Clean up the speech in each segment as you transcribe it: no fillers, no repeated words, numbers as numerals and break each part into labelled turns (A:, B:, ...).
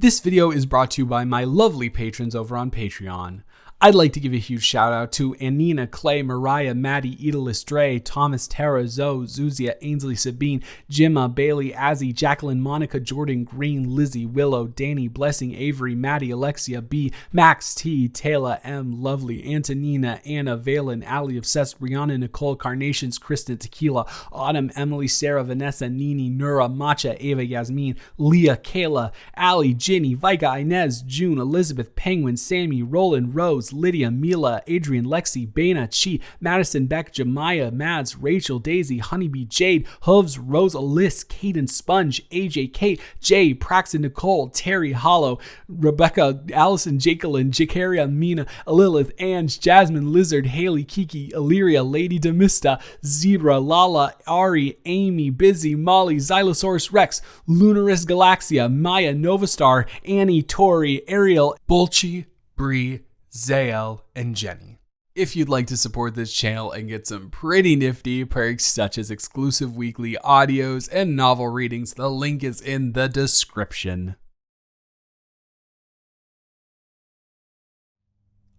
A: This video is brought to you by my lovely patrons over on Patreon. I'd like to give a huge shout out to Anina, Clay, Mariah, Maddie, Edalis, Dre, Thomas, Tara, Zoe, Zuzia, Ainsley, Sabine, Jimma, Bailey, Azzy, Jacqueline, Monica, Jordan, Green, Lizzie, Willow, Danny, Blessing, Avery, Maddie, Alexia, B, Max, T, Taylor, M, Lovely, Antonina, Anna, Valen, Ali, Obsessed, Brianna, Nicole, Carnations, Kristen, Tequila, Autumn, Emily, Sarah, Vanessa, Nini, Nura, Matcha, Ava, Yasmin, Leah, Kayla, Ali, Ginny, Vika, Inez, June, Elizabeth, Penguin, Sammy, Roland, Rose, Lydia, Mila, Adrian, Lexi, Bana, Chi, Madison, Beck, Jemiah, Mads, Rachel, Daisy, Honeybee, Jade, Hooves, Rose, Alyss, Caden, Sponge, AJ, Kate, Jay, Praxton, Nicole, Terry, Hollow, Rebecca, Allison, Jacqueline, Jakaria, Mina, Lilith, Ange, Jasmine, Lizard, Haley, Kiki, Illyria, Lady Demista, Zebra, Lala, Ari, Amy, Busy, Molly, Xylosaurus Rex, Lunaris Galaxia, Maya, Novastar, Annie, Tori, Ariel, Bolchi, Bree, Zael, and Jenny. If you'd like to support this channel and get some pretty nifty perks such as exclusive weekly audios and novel readings, the link is in the description.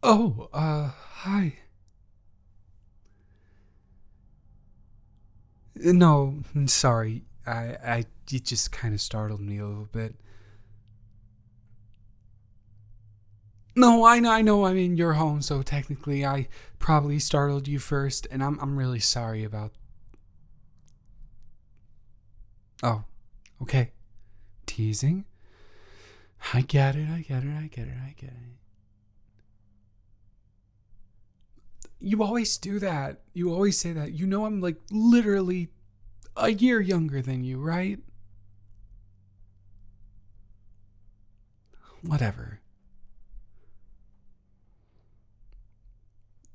A: Oh, hi. No, I'm sorry. It just kind of startled me a little bit. No, I know I'm in your home, so technically I probably startled you first, and I'm really sorry about... Oh, okay. Teasing? I get it. You always do that. You always say that. You know I'm like literally a year younger than you, right? Whatever.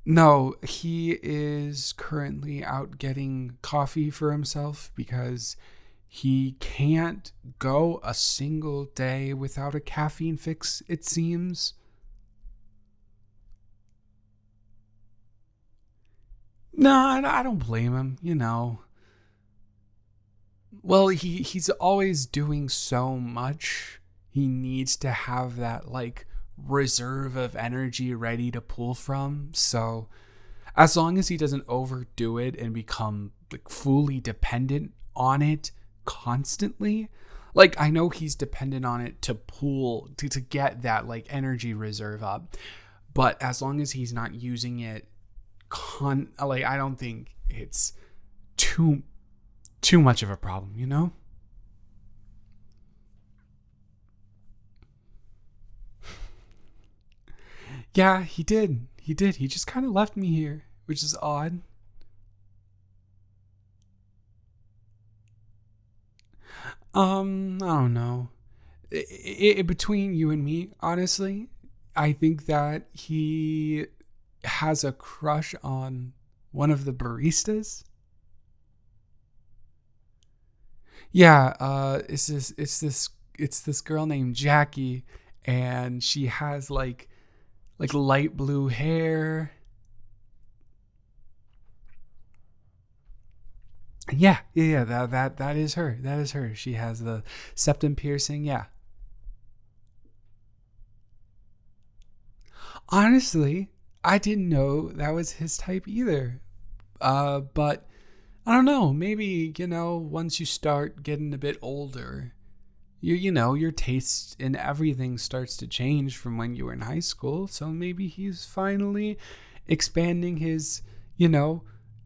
A: No, he is currently out getting coffee for himself because he can't go a single day without a caffeine fix, it seems. No, I don't blame him, you know. Well, he's always doing so much. He needs to have that, like, reserve of energy ready to pull from. So as long as he doesn't overdo it and become like fully dependent on it constantly, like I know he's dependent on it to pull to get that like energy reserve up, but as long as he's not using it I don't think it's too much of a problem, you know? Yeah, he did. He just kind of left me here, which is odd. I don't know. Between you and me, honestly, I think that he has a crush on one of the baristas. Yeah, it's this girl named Jackie, and she has like light blue hair. Yeah, that is her. That is her. She has the septum piercing. Yeah. Honestly, I didn't know that was his type either. But I don't know. Maybe, once you start getting a bit older, your taste in everything starts to change from when you were in high school. So maybe he's finally expanding his,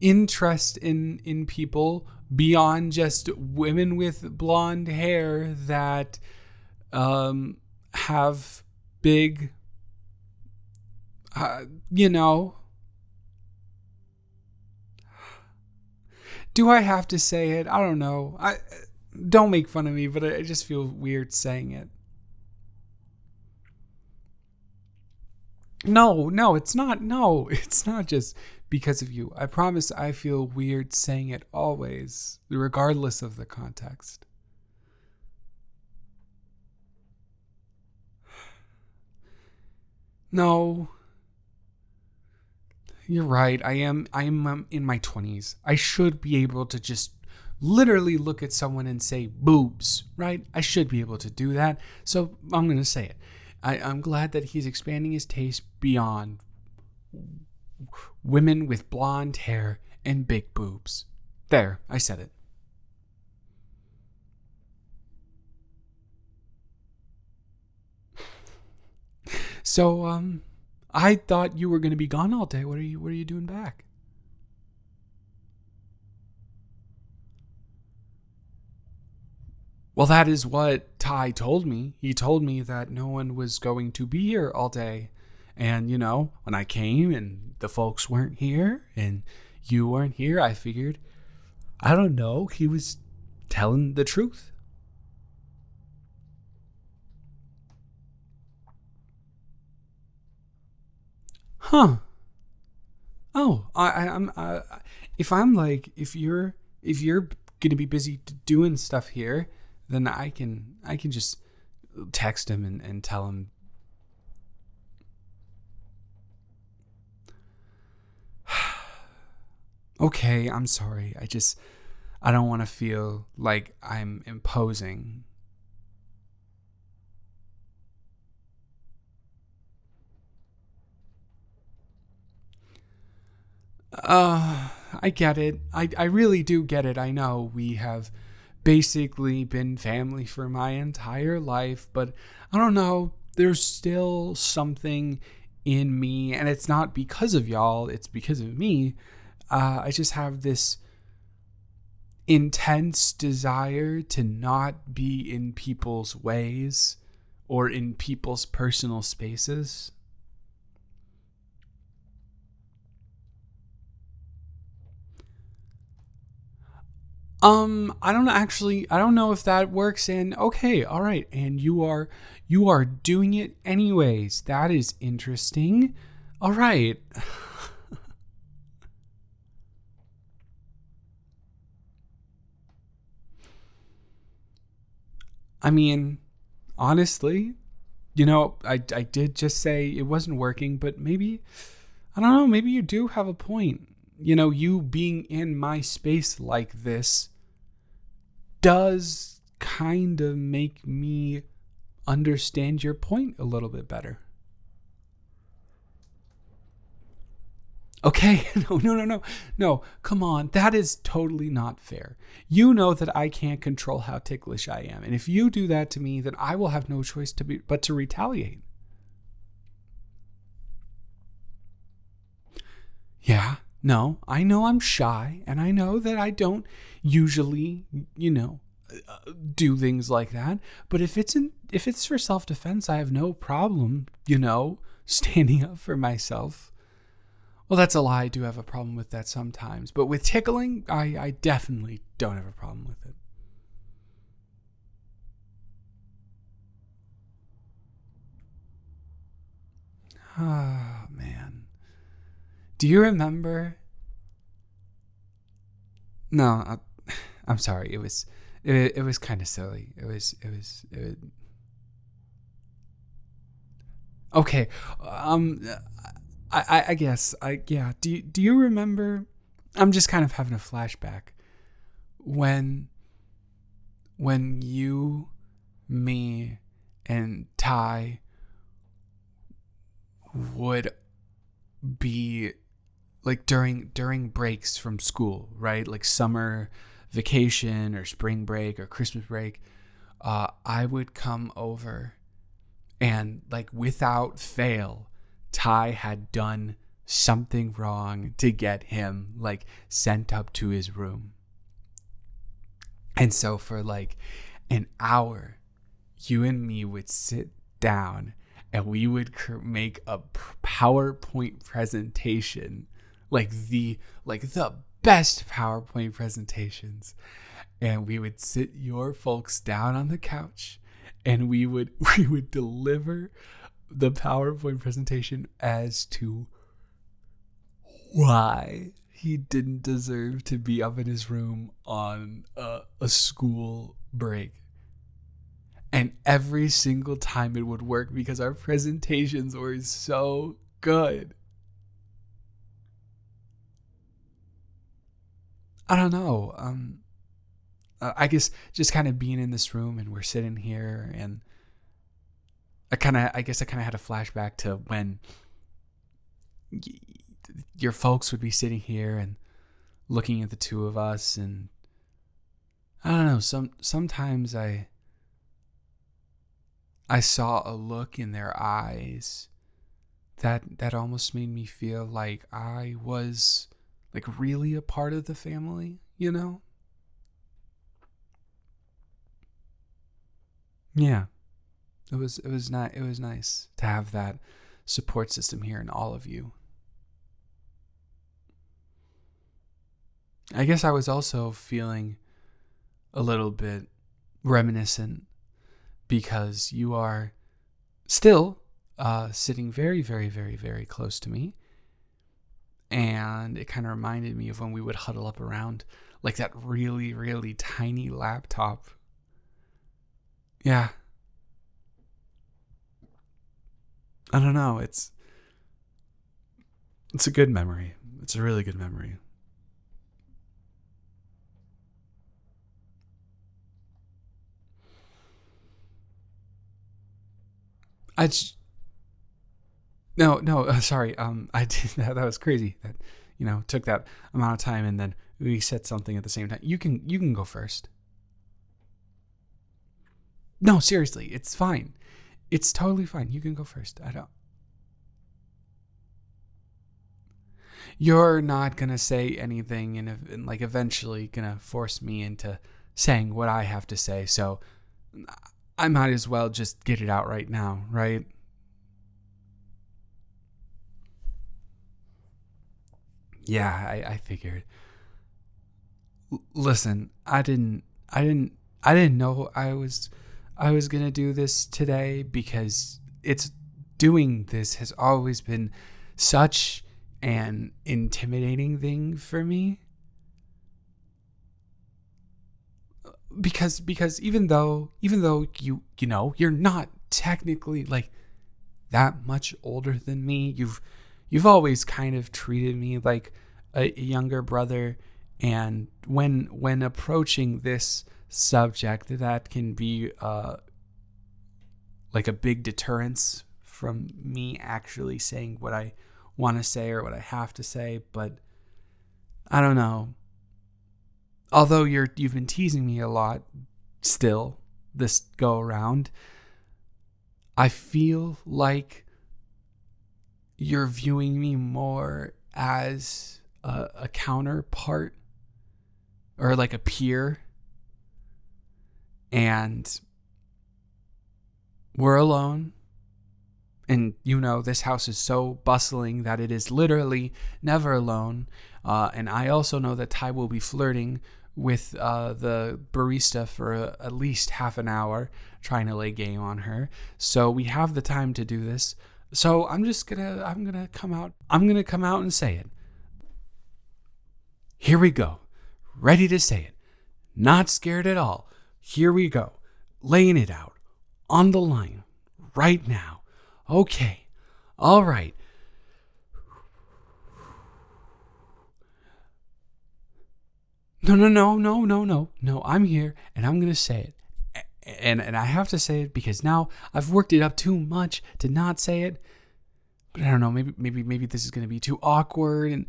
A: interest in people beyond just women with blonde hair that have big, do I have to say it? I don't know. Don't make fun of me, but I just feel weird saying it. No, it's not. No, it's not just because of you. I promise I feel weird saying it always, regardless of the context. No. You're right. I am in my 20s. I should be able to just literally look at someone and say boobs, right? I should be able to do that. So I'm going to say it. I'm glad that he's expanding his taste beyond women with blonde hair and big boobs. There, I said it. So, I thought you were going to be gone all day. What are you doing back? Well, that is what Ty told me. He told me that no one was going to be here all day. And, when I came and the folks weren't here and you weren't here, I figured, I don't know, he was telling the truth. Huh. Oh, if you're gonna be busy doing stuff here, then I can just text him and tell him. Okay, I'm sorry. I don't want to feel like I'm imposing. I get it. I really do get it. I know we have basically been family for my entire life, but I don't know. There's still something in me, and it's not because of y'all, it's because of me. I just have this intense desire to not be in people's ways or in people's personal spaces. I don't know if that works. And okay, all right. And you are doing it anyways. That is interesting. All right. I mean, honestly, I did just say it wasn't working, but maybe, I don't know, maybe you do have a point. You being in my space like this does kind of make me understand your point a little bit better. Okay, no, come on. That is totally not fair. You know that I can't control how ticklish I am. And if you do that to me, then I will have no choice but to retaliate. Yeah, no, I know I'm shy, and I know that I don't usually, do things like that. But if it's for self-defense, I have no problem, standing up for myself. Well, that's a lie. I do have a problem with that sometimes. But with tickling, I definitely don't have a problem with it. Oh, man. Do you remember? No, I'm sorry. It was kind of silly. Okay. Um, I guess yeah. Do you remember? I'm just kind of having a flashback when you, me, and Ty would be like during breaks from school, right? Like summer vacation or spring break or Christmas break. I would come over and like without fail, Ty had done something wrong to get him like sent up to his room. And so for like an hour, you and me would sit down and we would make a PowerPoint presentation, like the best PowerPoint presentations. And we would sit your folks down on the couch and we would we would deliver the PowerPoint presentation as to why he didn't deserve to be up in his room on a school break. And every single time it would work because our presentations were so good. I don't know. I guess just kind of being in this room and we're sitting here, and I guess I kind of had a flashback to when your folks would be sitting here and looking at the two of us, and I don't know, sometimes I saw a look in their eyes that almost made me feel like I was like really a part of the family, you know? Yeah. It was nice to have that support system here in all of you. I guess I was also feeling a little bit reminiscent because you are still sitting very, very, very, very close to me. And it kind of reminded me of when we would huddle up around like that really, really tiny laptop. Yeah. I don't know. It's a good memory. It's a really good memory. I just, no, sorry. I did that. That was crazy. That, took that amount of time, and then we said something at the same time. You can go first. No, seriously, it's fine. It's totally fine. You can go first. I don't. You're not gonna say anything, and like eventually gonna force me into saying what I have to say. So I might as well just get it out right now, right? Yeah, I figured. Listen, I didn't know I was gonna do this today because it's doing this has always been such an intimidating thing for me. Because even though you're not technically like that much older than me, you've always kind of treated me like a younger brother, and when approaching this subject, that can be like a big deterrence from me actually saying what I want to say or what I have to say. But I don't know. Although you've been teasing me a lot still this go around, I feel like you're viewing me more as a counterpart or like a peer, and we're alone. And this house is so bustling that it is literally never alone. And I also know that Ty will be flirting with the barista for at least half an hour, trying to lay game on her. So we have the time to do this. So I'm gonna come out. I'm gonna come out and say it. Here we go. Ready to say it. Not scared at all. Here we go. Laying it out. On the line. Right now. Okay. All right. No. I'm here and I'm going to say it. And I have to say it because now I've worked it up too much to not say it. But I don't know, maybe this is going to be too awkward, and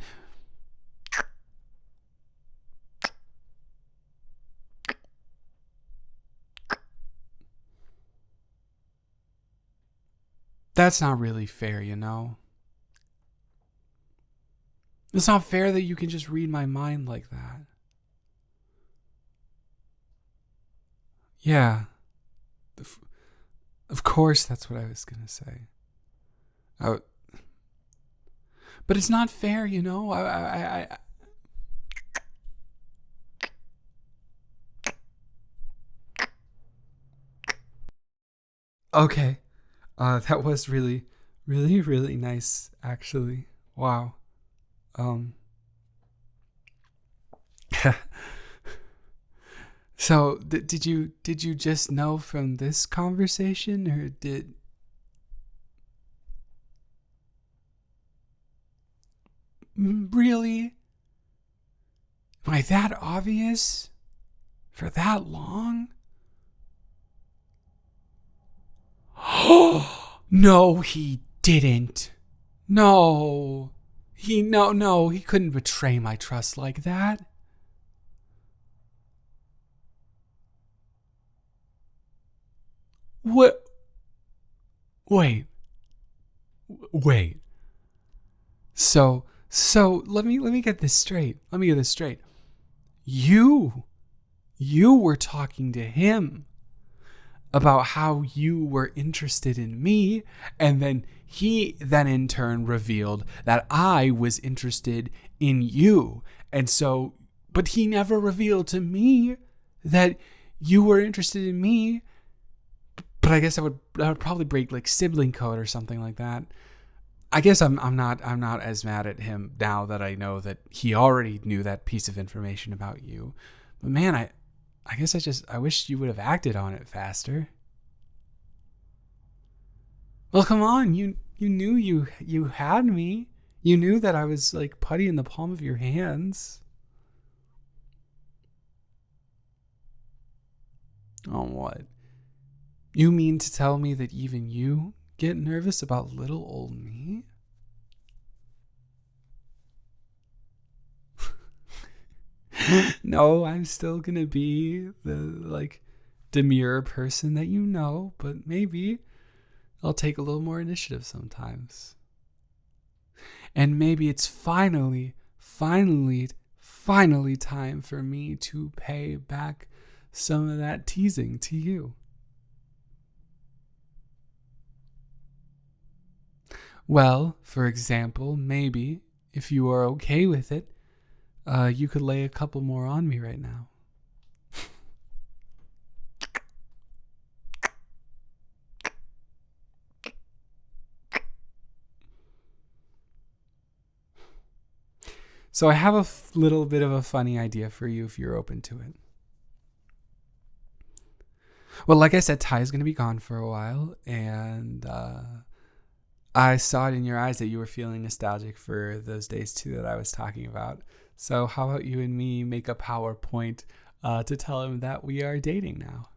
A: that's not really fair, It's not fair that you can just read my mind like that. Yeah, of course that's what I was going to say. I, but it's not fair, Okay. That was really, really, really nice, actually. Wow. Um. So, did you just know from this conversation, or did really? Am I that obvious? For that long? Oh, no, he didn't. No. He couldn't betray my trust like that. What? Wait. Wait. So let me get this straight. You you were talking to him about how you were interested in me, and then he then in turn revealed that I was interested in you. And so, but he never revealed to me that you were interested in me. But I guess that would probably break like sibling code or something like that. I guess I'm not as mad at him now that I know that he already knew that piece of information about you. But man, I guess I wish you would have acted on it faster. Well, come on, you knew you had me. You knew that I was like putty in the palm of your hands. Oh, what? You mean to tell me that even you get nervous about little old me? No, I'm still gonna be the like demure person that you know, but maybe I'll take a little more initiative sometimes. And maybe it's finally time for me to pay back some of that teasing to you. Well, for example, maybe if you are okay with it, you could lay a couple more on me right now. So I have a little bit of a funny idea for you if you're open to it. Well, like I said, Ty is going to be gone for a while, and I saw it in your eyes that you were feeling nostalgic for those days too that I was talking about. So how about you and me make a PowerPoint to tell him that we are dating now?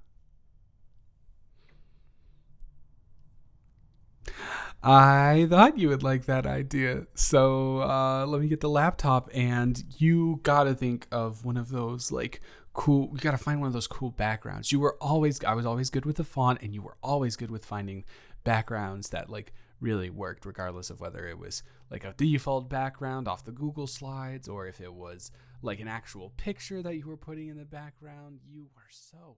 A: I thought you would like that idea. So let me get the laptop, and you gotta think of one of those like cool. You gotta find one of those cool backgrounds. I was always good with the font, and you were always good with finding backgrounds that like really worked, regardless of whether it was like a default background off the Google Slides or if it was like an actual picture that you were putting in the background. You were so